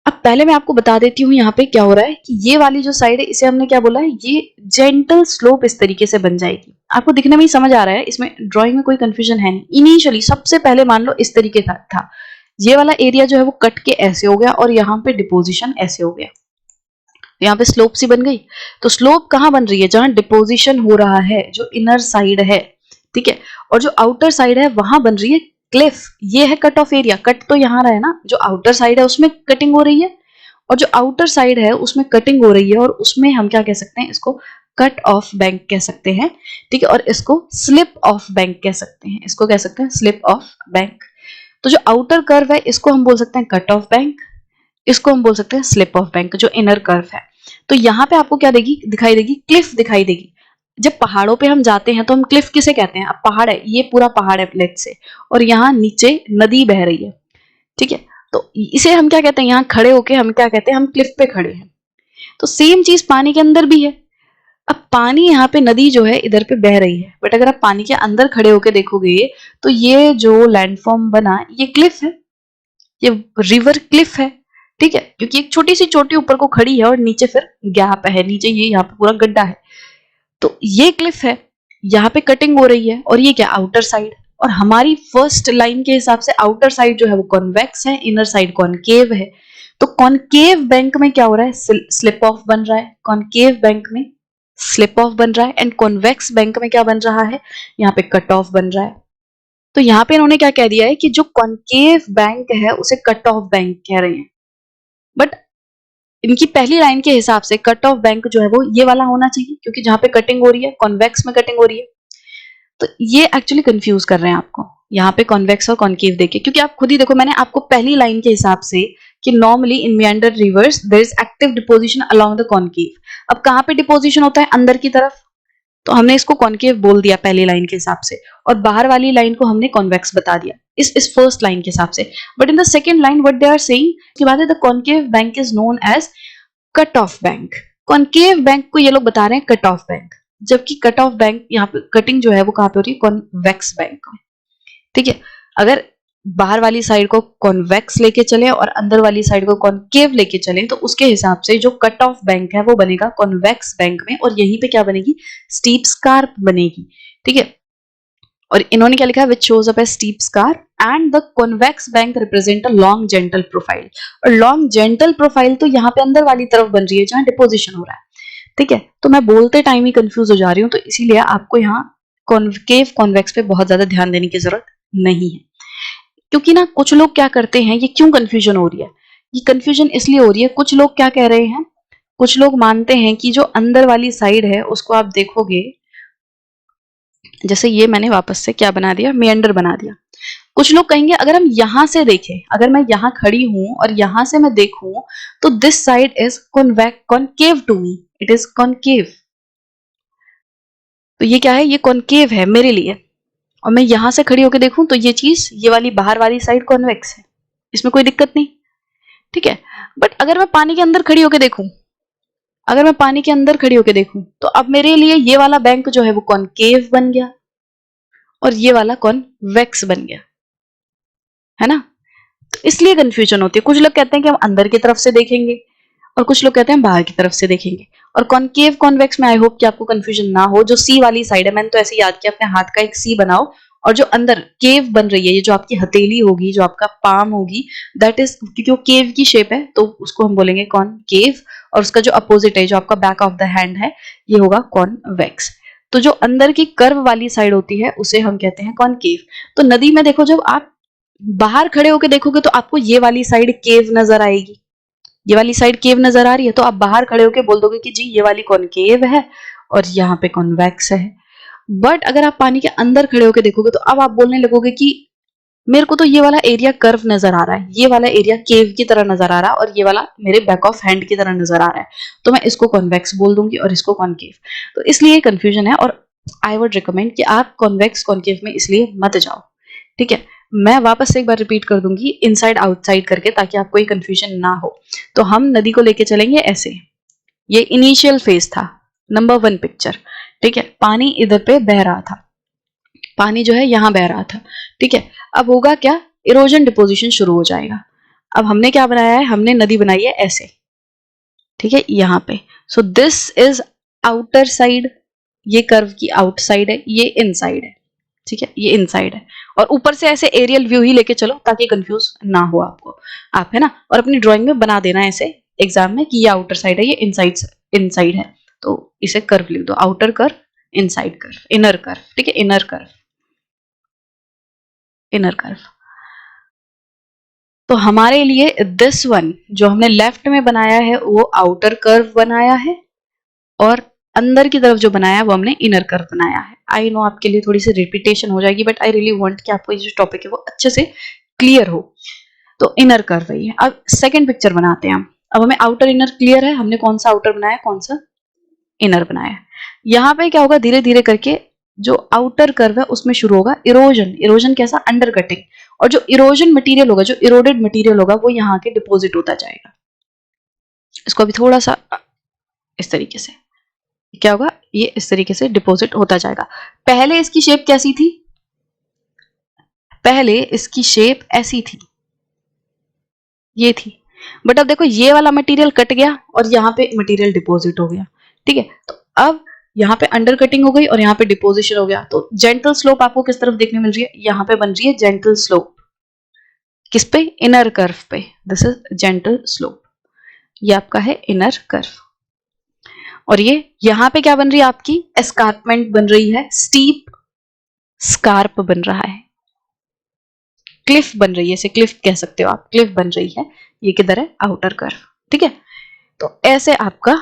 अब पहले मैं आपको बता देती हूँ यहाँ पे क्या हो रहा है कि ये वाली जो साइड है इसे हमने क्या बोला है, ये जेंटल स्लोप इस तरीके से बन जाएगी। आपको दिखने में ही समझ आ रहा है, इसमें ड्राइंग में कोई कंफ्यूजन है नहीं। इनिशियली सबसे पहले मान लो इस तरीके था, ये वाला एरिया जो है वो कट के ऐसे हो गया और यहाँ पे डिपोजिशन ऐसे हो गया, यहाँ पे स्लोप सी बन गई। तो स्लोप कहाँ बन रही है, जहां डिपोजिशन हो रहा है, जो इनर साइड है, ठीक है, और जो आउटर साइड है वहां बन रही है क्लिफ। ये है कट ऑफ एरिया, कट तो यहाँ रहा है ना, जो आउटर साइड है उसमें कटिंग हो रही है और जो आउटर साइड है उसमें कटिंग हो रही है, और उसमें हम क्या कह सकते हैं, इसको कट ऑफ बैंक कह सकते हैं, ठीक है, और इसको स्लिप ऑफ बैंक कह सकते हैं, इसको कह सकते हैं स्लिप ऑफ बैंक। तो जो आउटर कर्व है इसको हम बोल सकते हैं कट ऑफ बैंक, इसको हम बोल सकते हैं स्लिप ऑफ बैंक, जो इनर कर्व है। तो यहाँ पे आपको क्या देगी, दिखाई देगी, क्लिफ दिखाई देगी। जब पहाड़ों पे हम जाते हैं तो हम क्लिफ किसे कहते हैं, अब पहाड़ है, ये पूरा पहाड़ है प्लेट से, और यहाँ नीचे नदी बह रही है, ठीक है, तो इसे हम क्या कहते हैं, यहाँ खड़े होके हम क्या कहते हैं, हम क्लिफ पे खड़े हैं। तो सेम चीज पानी के अंदर भी है, अब पानी यहाँ पे नदी जो है इधर पे बह रही है, बट अगर आप पानी के अंदर खड़े होके देखोगे तो ये जो लैंडफॉर्म बना ये क्लिफ है, ये रिवर क्लिफ है, ठीक है, क्योंकि एक छोटी सी चोटी ऊपर को खड़ी है और नीचे फिर गैप है, नीचे ये यहाँ पे पूरा गड्ढा है, तो ये क्लिफ है, यहाँ पे कटिंग हो रही है और ये क्या आउटर साइड, और हमारी फर्स्ट लाइन के हिसाब से आउटर साइड जो है वो कॉन्वेक्स है, इनर साइड कॉनकेव है। तो कॉनकेव बैंक में क्या हो रहा है, स्लिप ऑफ बन रहा है, कॉनकेव बैंक में स्लिप ऑफ बन रहा है, एंड कॉन्वेक्स बैंक में क्या बन रहा है, यहाँ पे कट ऑफ बन रहा है। तो यहाँ पे इन्होंने क्या कह दिया है कि जो कॉनकेव बैंक है उसे कट ऑफ बैंक कह रहे हैं, बट इनकी पहली लाइन के हिसाब से कट ऑफ बैंक जो है वो ये वाला होना चाहिए, क्योंकि जहां पे कटिंग हो रही है कॉन्वेक्स में कटिंग हो रही है, तो ये एक्चुअली कंफ्यूज कर रहे हैं आपको यहाँ पे कॉन्वेक्स और कॉन्केव देके, क्योंकि आप खुद ही देखो मैंने आपको पहली लाइन के हिसाब से कि normally in meander rivers there is active deposition along the concave. अब कहाँ पे डिपोजिशन होता है, अंदर की तरफ, तो हमने इसको कॉन्केव बोल दिया पहली लाइन के हिसाब से, और बाहर वाली लाइन को हमने कॉन्वेक्स बता दिया इस फर्स्ट लाइन के हिसाब से। But in the second line what they are saying की बात है, the concave bank is known as cut off bank. Concave bank को ये लोग बता रहे हैं कट ऑफ बैंक, जबकि कट ऑफ बैंक यहाँ पे कटिंग जो है वो कहाँ पे हो रही है, कॉन्वेक्स बैंक में, ठीक है। अगर बाहर वाली साइड को कॉन्वेक्स लेके चले और अंदर वाली साइड को कॉन्केव लेके चले तो उसके हिसाब से जो कट ऑफ बैंक है वो बनेगा कॉन्वेक्स बैंक में, और यहीं पे क्या बनेगी, स्टीप स्कार्प बनेगी, ठीक है। और इन्होंने क्या लिखा है, which shows up as steep scar and the convex bank represent a long gentle profile. और लॉन्ग जेंटल प्रोफाइल तो यहाँ पे अंदर वाली तरफ बन रही है जहां डिपोजिशन हो रहा है, ठीक है। तो मैं बोलते टाइम ही कंफ्यूज हो जा रही हूँ, तो इसीलिए आपको यहाँ कॉन्केव कॉन्वेक्स पे बहुत ज्यादा ध्यान देने की जरूरत नहीं है, क्योंकि ना कुछ लोग क्या करते हैं, ये क्यों कंफ्यूजन हो रही है, ये कंफ्यूजन इसलिए हो रही है, कुछ लोग क्या कह रहे हैं, कुछ लोग मानते हैं कि जो अंदर वाली साइड है उसको आप देखोगे, जैसे ये मैंने वापस से क्या बना दिया, मेंडर बना दिया। कुछ लोग कहेंगे अगर हम यहां से देखें, अगर मैं यहां खड़ी हूं और यहां से मैं देखूं तो this side is concave to me, it is concave, तो ये क्या है, ये कॉनकेव है मेरे लिए, और मैं यहां से खड़ी होकर देखूं तो ये चीज, ये वाली बाहर वाली साइड कॉन्वेक्स है, इसमें कोई दिक्कत नहीं, ठीक है। बट अगर मैं पानी के अंदर खड़ी होकर देखूं, अगर मैं पानी के अंदर खड़ी होकर देखूं तो अब मेरे लिए ये वाला बैंक जो है वो कॉनकेव बन गया और ये वाला कॉन्वेक्स बन गया, है ना। तो इसलिए कंफ्यूजन होती है, कुछ लोग कहते हैं कि हम अंदर की तरफ से देखेंगे और कुछ लोग कहते हैं बाहर की तरफ से देखेंगे। और कॉनकेव कॉन्वेक्स में आई होप कि आपको कंफ्यूजन ना हो, जो सी वाली साइड है, मैंने तो ऐसे याद किया, अपने हाथ का एक सी बनाओ और जो अंदर केव बन रही है, ये जो आपकी हथेली होगी, जो आपका पाम होगी, दैट इज, क्योंकि वो केव की शेप है तो उसको हम बोलेंगे कॉनकेव, और उसका जो अपोजिट है, जो आपका बैक ऑफ द हैंड है, ये होगा कॉन्वेक्स। तो जो अंदर की कर्व वाली साइड होती है उसे हम कहते हैं कॉनकेव। तो नदी में देखो, जब आप बाहर खड़े होकर देखोगे तो आपको ये वाली साइड केव नजर आएगी, ये वाली साइड केव नजर आ रही है, तो आप बाहर खड़े होकर बोल दोगे कि जी ये वाली कॉनकेव है और यहाँ पे कॉन्वेक्स है। बट अगर आप पानी के अंदर खड़े होकर देखोगे तो अब आप बोलने लगोगे कि मेरे को तो ये वाला एरिया कर्व नजर आ रहा है, ये वाला एरिया केव की तरह नजर आ रहा है और ये वाला मेरे बैक ऑफ हैंड की तरह नजर आ रहा है, तो मैं इसको कॉन्वेक्स बोल दूंगी और इसको कॉनकेव। तो इसलिए कंफ्यूजन है, और आई वुड रिकमेंड कि आप कॉन्वेक्स कॉनकेव में इसलिए मत जाओ, ठीक है। मैं वापस से एक बार रिपीट कर दूंगी इनसाइड आउटसाइड करके, ताकि आपको कोई कंफ्यूजन ना हो। तो हम नदी को लेके चलेंगे ऐसे, ये इनिशियल फेज था, नंबर 1 पिक्चर, ठीक है। पानी इधर पे बह रहा था, पानी जो है यहां बह रहा था, ठीक है। अब होगा क्या, इरोजन डिपोजिशन शुरू हो जाएगा। अब हमने क्या बनाया है, हमने नदी बनाई है ऐसे, ठीक है, यहां पे। So this is outer side, ये कर्व की आउटसाइड है, ये इनसाइड है, ठीक है, ये इनसाइड है। और ऊपर से ऐसे एरियल व्यू ही लेके चलो ताकि कंफ्यूज ना हो आपको, आप, है ना। और अपनी ड्राइंग में बना देना ऐसे एग्जाम में कि ये आउटर साइड है, ये इनसाइड इनसाइड है, तो इसे कर्व लिख दो, outer curve, inside curve, inner curve, ठीक है, इनर कर्व, इनर कर्व। तो हमारे लिए दिस वन जो हमने लेफ्ट में बनाया है वो आउटर कर्व बनाया है, और अंदर की तरफ जो बनाया है वो हमने इनर कर्व बनाया है। आई नो आपके लिए थोड़ी सी रिपीटेशन हो जाएगी, बट आई रियली वांट कि आपको ये जो टॉपिक है वो अच्छे से क्लियर हो। तो इनर कर्व है ये। अब सेकंड पिक्चर बनाते हैं हम। अब हमें आउटर इनर क्लियर है, हमने कौन सा आउटर बनाया, कौन सा इनर बनाया। यहाँ पे क्या होगा, धीरे धीरे करके जो आउटर कर्व है उसमें शुरू होगा इरोजन। इरोजन कैसा, अंडर कटिंग, और जो इरोजन मटेरियल होगा, जो इरोडेड मटेरियल होगा, वो यहाँ के डिपोजिट होता जाएगा। इसको अभी थोड़ा सा इस तरीके से, क्या होगा, ये इस तरीके से डिपॉजिट होता जाएगा। पहले इसकी शेप कैसी थी, पहले इसकी शेप ऐसी थी, ये थी, बट अब देखो ये वाला मटेरियल कट गया और यहाँ पे मटेरियल डिपॉजिट हो गया। ठीक है, तो अब यहाँ पे अंडर कटिंग हो गई और यहाँ पे डिपोजिशन हो गया। तो जेंटल स्लोप आपको किस तरफ देखने मिल रही है, यहाँ पे बन रही है जेंटल स्लोप, किस पे, इनर कर्व पे। दिस इज जेंटल स्लोप, ये आपका है इनर कर्व। और ये यहाँ पे क्या बन रही है, आपकी एस्कार्पमेंट बन रही है, स्टीप स्कार्प बन रहा है, क्लिफ बन रही है, इसे क्लिफ कह सकते हो आप, क्लिफ बन रही है। ये किधर है, आउटर कर्व। ठीक है, तो ऐसे आपका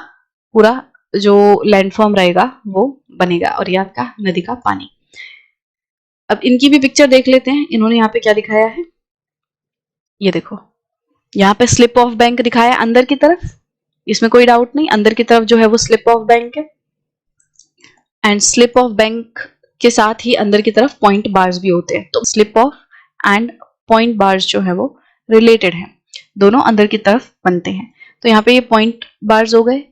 पूरा जो लैंडफॉर्म रहेगा वो बनेगा। और ये आपका नदी का पानी। अब इनकी भी पिक्चर देख लेते हैं, इन्होंने यहाँ पे क्या दिखाया है, ये देखो, यहाँ पे स्लिप ऑफ बैंक दिखाया है अंदर की तरफ, इसमें कोई डाउट नहीं, अंदर की तरफ जो है वो स्लिप ऑफ बैंक है। एंड स्लिप ऑफ बैंक के साथ ही अंदर की तरफ पॉइंट बार्स भी होते हैं। तो slip of and point bars जो है वो रिलेटेड है, दोनों अंदर की तरफ बनते हैं। तो यहाँ पे ये पॉइंट बार्स हो गए।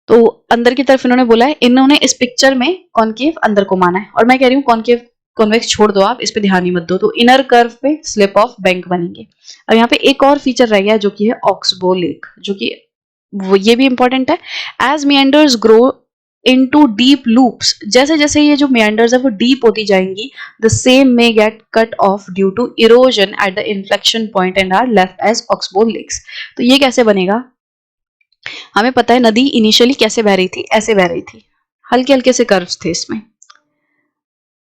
तो अंदर की तरफ इन्होंने बोला है, इन्होंने इस पिक्चर में कॉनकेव अंदर को माना है, और मैं कह रही हूँ कॉनकेव कॉन्वेक्स छोड़ दो, आप इस पे ध्यान ही मत दो। तो inner curve pay slip of bank बनेंगे। अब यहाँ पे एक और फीचर रह गया जो कि है ऑक्सबो लेक, जो कि वो ये भी इंपॉर्टेंट है। As meanders grow into deep loops, जैसे जैसे ये जो meanders है वो डीप होती जाएंगी, the same may get cut off due to erosion at the inflection point and are left as oxbow lakes. तो ये कैसे बनेगा, हमें पता है नदी इनिशियली कैसे बह रही थी, ऐसे बह रही थी, हल्के हल्के से कर्व्स थे इसमें।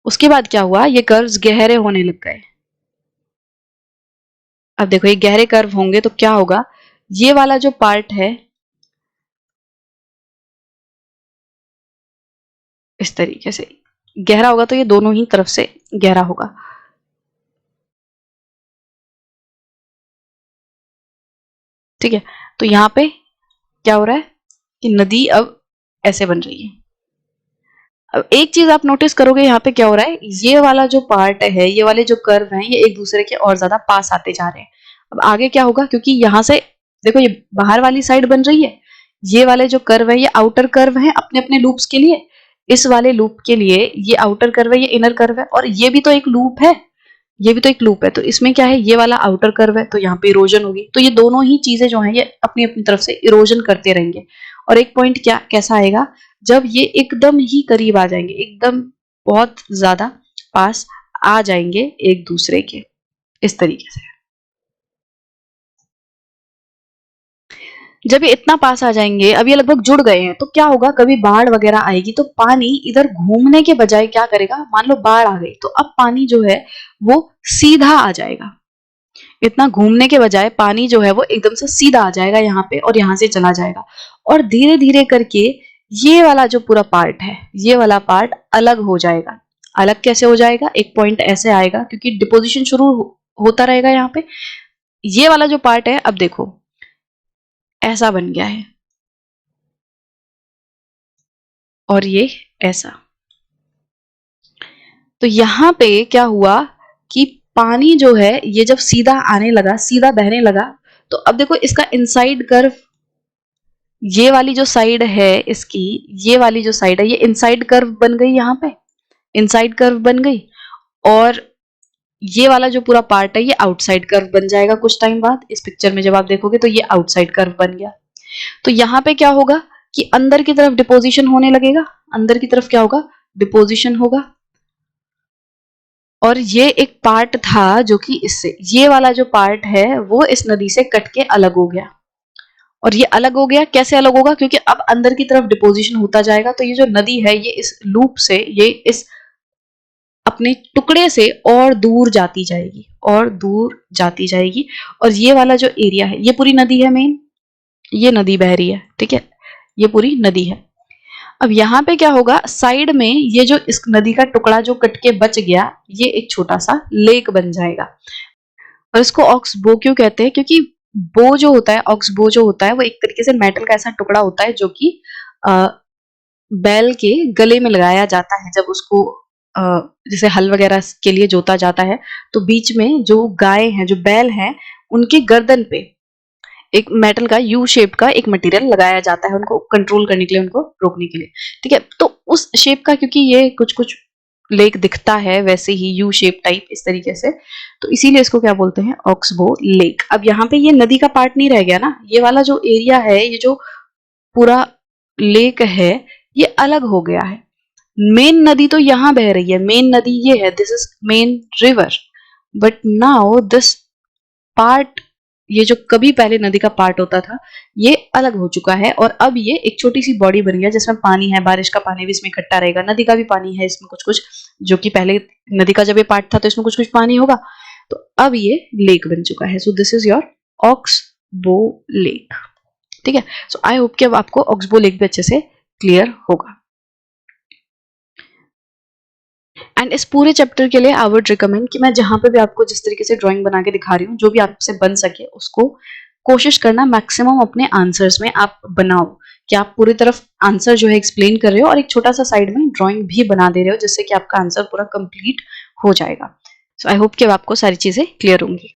उसके बाद क्या हुआ, ये कर्व्स गहरे होने लग गए। अब देखो ये गहरे कर्व होंगे तो क्या होगा, ये वाला जो पार्ट है इस तरीके से गहरा होगा, तो ये दोनों ही तरफ से गहरा होगा। ठीक है, तो यहाँ पे क्या हो रहा है कि नदी अब ऐसे बन रही है। अब एक चीज आप नोटिस करोगे, यहाँ पे क्या हो रहा है, ये वाला जो पार्ट है, ये वाले जो कर्व हैं, ये एक दूसरे के और ज्यादा पास आते जा रहे हैं। अब आगे क्या होगा, क्योंकि यहाँ से देखो ये बाहर वाली साइड बन रही है, ये वाले जो कर्व है ये आउटर कर्व है अपने अपने लूप्स के लिए, इस वाले लूप के लिए ये आउटर कर्व है, ये इनर कर्व है, और ये भी तो एक लूप है, ये भी तो एक लूप है। तो इसमें क्या है, ये वाला आउटर कर्व है, तो यहाँ पे इरोजन होगी। तो ये दोनों ही चीजें जो है ये अपनी अपनी तरफ से इरोजन करते रहेंगे। और एक पॉइंट क्या कैसा आएगा, जब ये एकदम ही करीब आ जाएंगे, एकदम बहुत ज्यादा पास आ जाएंगे एक दूसरे के, इस तरीके से। जब ये इतना पास आ जाएंगे, अब ये लगभग जुड़ गए हैं, तो क्या होगा, कभी बाढ़ वगैरह आएगी तो पानी इधर घूमने के बजाय क्या करेगा, मान लो बाढ़ आ गई तो अब पानी जो है वो सीधा आ जाएगा, इतना घूमने के बजाय पानी जो है वो एकदम से सीधा आ जाएगा यहाँ पे और यहाँ से चला जाएगा। और धीरे धीरे करके ये वाला जो पूरा पार्ट है, ये वाला पार्ट अलग हो जाएगा। अलग कैसे हो जाएगा, एक पॉइंट ऐसे आएगा, क्योंकि डिपोजिशन शुरू होता रहेगा यहाँ पे। ये वाला जो पार्ट है, अब देखो ऐसा बन गया है, और ये ऐसा। तो यहाँ पे क्या हुआ कि पानी जो है ये जब सीधा आने लगा, सीधा बहने लगा, तो अब देखो इसका इनसाइड कर्व, ये वाली जो साइड है इसकी, ये वाली जो साइड है ये इनसाइड कर्व बन गई, यहाँ पे इनसाइड कर्व बन गई। और ये वाला जो पूरा पार्ट है ये आउटसाइड कर्व बन जाएगा कुछ टाइम बाद। इस पिक्चर में जब आप देखोगे तो ये आउटसाइड कर्व बन गया। तो यहाँ पे क्या होगा कि अंदर की तरफ डिपोजिशन होने लगेगा, अंदर की तरफ क्या होगा, डिपोजिशन होगा। और ये एक पार्ट था जो कि इससे, ये वाला जो पार्ट है वो इस नदी से कट के अलग हो गया। और ये अलग हो गया, कैसे अलग होगा, क्योंकि अब अंदर की तरफ डिपोजिशन होता जाएगा, तो ये जो नदी है ये इस लूप से, ये इस अपने टुकड़े से और दूर जाती जाएगी, और दूर जाती जाएगी। और ये वाला जो एरिया है ये पूरी नदी है मेन, ये नदी बह रही है, ठीक है, ये पूरी नदी है। अब यहाँ पे क्या होगा, साइड में ये जो इस नदी का टुकड़ा जो कट के बच गया, ये एक छोटा सा लेक बन जाएगा। और इसको ऑक्स बो क्यों कहते हैं, क्योंकि बो जो होता है, ऑक्स बो जो होता है वो एक तरीके से मेटल का ऐसा टुकड़ा होता है जो कि बैल के गले में लगाया जाता है। जब उसको जैसे हल वगैरह के लिए जोता जाता है, तो बीच में जो गाय हैं, जो बैल हैं, उनके गर्दन पे एक मेटल का यू शेप का एक मटेरियल लगाया जाता है उनको कंट्रोल करने के लिए, उनको रोकने के लिए। ठीक है, तो उस शेप का, क्योंकि ये कुछ कुछ लेक दिखता है वैसे ही यू शेप टाइप इस तरीके से, तो इसीलिए इसको क्या बोलते हैं, ऑक्सबो लेक। अब यहाँ पे ये नदी का पार्ट नहीं रह गया ना, ये वाला जो एरिया है, ये जो पूरा लेक है, ये अलग हो गया है। मेन नदी तो यहाँ बह रही है, मेन नदी ये है, this is main river, but now this part, ये जो कभी पहले नदी का पार्ट होता था, ये अलग हो चुका है और अब ये एक छोटी सी बॉडी बन गया जिसमें पानी है, बारिश का पानी भी इसमें इकट्ठा रहेगा, नदी का भी पानी है इसमें कुछ कुछ, जो कि पहले नदी का जब ये पार्ट था तो इसमें कुछ कुछ पानी होगा, तो अब ये लेक बन चुका है। So this is your oxbow lake. ठीक है, सो आई होप कि अब आपको ऑक्सबो लेक भी अच्छे से क्लियर होगा। एंड इस पूरे चैप्टर के लिए आई वुड रिकमेंड कि मैं जहां पे भी आपको जिस तरीके से ड्राइंग बना के दिखा रही हूँ, जो भी आपसे बन सके उसको कोशिश करना मैक्सिमम अपने आंसर्स में आप बनाओ, कि आप पूरी तरफ आंसर जो है एक्सप्लेन कर रहे हो और एक छोटा सा साइड में ड्राइंग भी बना दे रहे हो, जिससे कि आपका आंसर पूरा कंप्लीट हो जाएगा। सो आई होप कि अब आपको सारी चीजें क्लियर होंगी।